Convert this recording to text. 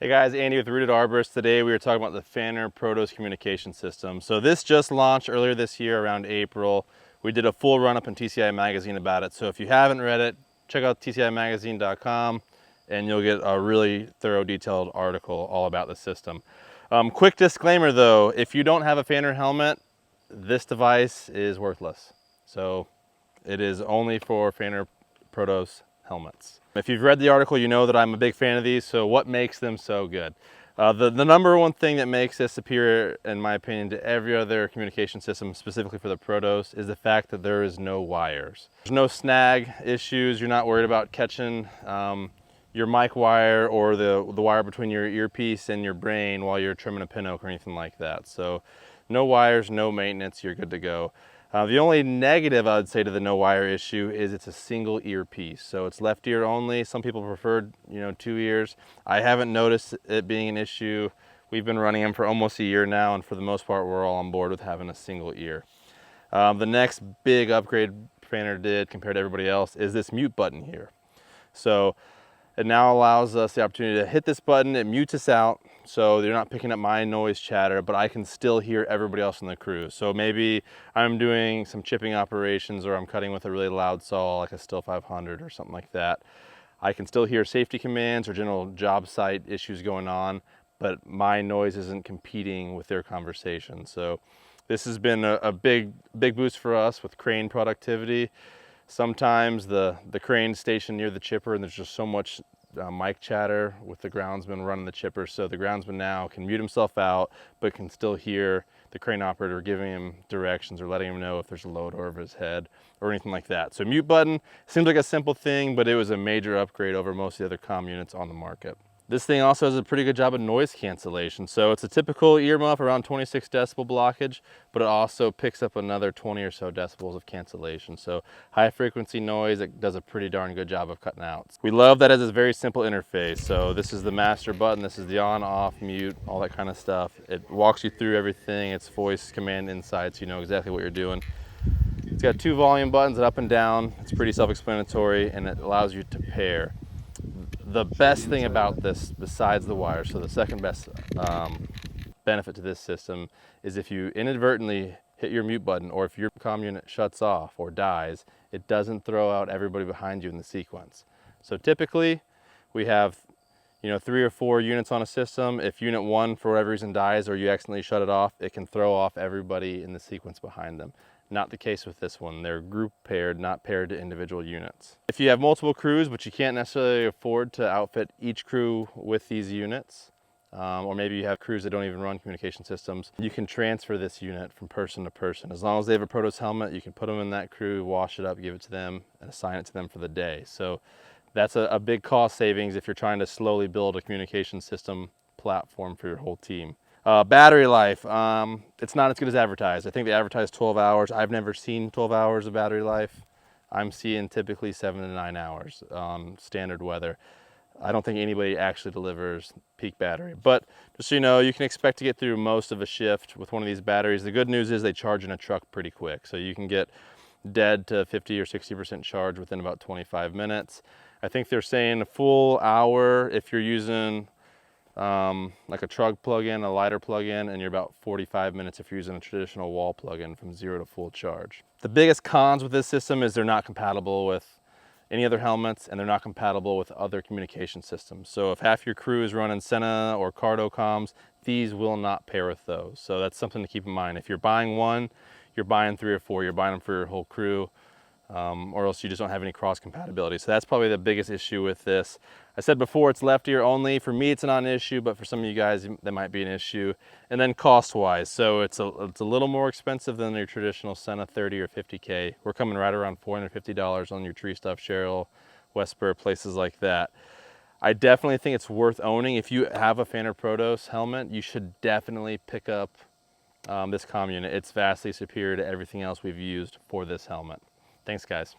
Hey guys, Andy with Rooted Arborists. Today we were talking about the Pfanner Protos communication system. So this just launched earlier this year around April. We did a full run-up in TCI Magazine about it. So if you haven't read it, check out tcimagazine.com and you'll get a really thorough, detailed article all about the system. Quick disclaimer though, if you don't have a Pfanner helmet, this device is worthless. So it is only for Pfanner Protos helmets. If you've read the article, you know that I'm a big fan of these, so what makes them so good? The number one thing that makes this superior, in my opinion, to every other communication system, specifically for the Protos, is the fact that there is no wires. There's no snag issues. You're not worried about catching your mic wire or the wire between your earpiece and your brain while you're trimming a pin oak or anything like that. So no wires, no maintenance, you're good to go. The only negative I would say to the no wire issue is it's a single earpiece. So it's left ear only. Some people prefer, 2 ears. I haven't noticed it being an issue. We've been running them for almost a year now, and for the most part, we're all on board with having a single ear. The next big upgrade Pfanner did compared to everybody else is this mute button here. So it now allows us the opportunity to hit this button. It mutes us out, so you're not picking up my noise chatter, but I can still hear everybody else in the crew. So maybe I'm doing some chipping operations or I'm cutting with a really loud saw like a Stihl 500 or something like that. I can still hear safety commands or general job site issues going on, but my noise isn't competing with their conversation. So this has been a big boost for us with crane productivity. Sometimes the crane stationed near the chipper and there's just so much mic chatter with the groundsman running the chipper, so the groundsman now can mute himself out but can still hear the crane operator giving him directions or letting him know if there's a load over his head or anything like that. So mute button seems like a simple thing, but it was a major upgrade over most of the other comm units on the market. This thing also does a pretty good job of noise cancellation. So it's a typical ear muff around 26 decibel blockage, but it also picks up another 20 or so decibels of cancellation. So high frequency noise, it does a pretty darn good job of cutting out. We love that it has a very simple interface. So this is the master button, this is the on, off, mute, all that kind of stuff. It walks you through everything. It's voice command inside, so you know exactly what you're doing. It's got 2 volume buttons, up and down. It's pretty self-explanatory, and it allows you to pair. The best thing about this, besides the wire, so the second best benefit to this system is if you inadvertently hit your mute button or if your comm unit shuts off or dies, it doesn't throw out everybody behind you in the sequence. So typically we have 3 or 4 units on a system. If unit 1 for whatever reason dies or you accidentally shut it off, it can throw off everybody in the sequence behind them. Not the case with this one. They're group paired, not paired to individual units. If you have multiple crews, but you can't necessarily afford to outfit each crew with these units, or maybe you have crews that don't even run communication systems, you can transfer this unit from person to person. As long as they have a Protos helmet, you can put them in that crew, wash it up, give it to them, and assign it to them for the day. So that's a big cost savings if you're trying to slowly build a communication system platform for your whole team. Battery life, it's not as good as advertised. I think they advertise 12 hours. I've never seen 12 hours of battery life. I'm seeing typically 7 to 9 hours on standard weather. I don't think anybody actually delivers peak battery, but just so you know, you can expect to get through most of a shift with one of these batteries. The good news is they charge in a truck pretty quick, so you can get dead to 50 or 60% charge within about 25 minutes. I think they're saying a full hour if you're using like a trug plug-in, a lighter plug-in, and you're about 45 minutes if you're using a traditional wall plug-in from 0 to full charge. The biggest cons with this system is they're not compatible with any other helmets and they're not compatible with other communication systems. So if half your crew is running Sena or Cardo comms, these will not pair with those. So that's something to keep in mind. If you're buying one, you're buying 3 or 4, you're buying them for your whole crew. Or else you just don't have any cross compatibility. So that's probably the biggest issue with this. I said before, it's left ear only. For me, it's not an issue, but for some of you guys, that might be an issue. And then cost-wise, so it's a little more expensive than your traditional Sena 30 or 50K. We're coming right around $450 on your Tree Stuff, Cheryl, Wesper, places like that. I definitely think it's worth owning. If you have a Pfanner Protos helmet, you should definitely pick up this comm unit. It's vastly superior to everything else we've used for this helmet. Thanks, guys.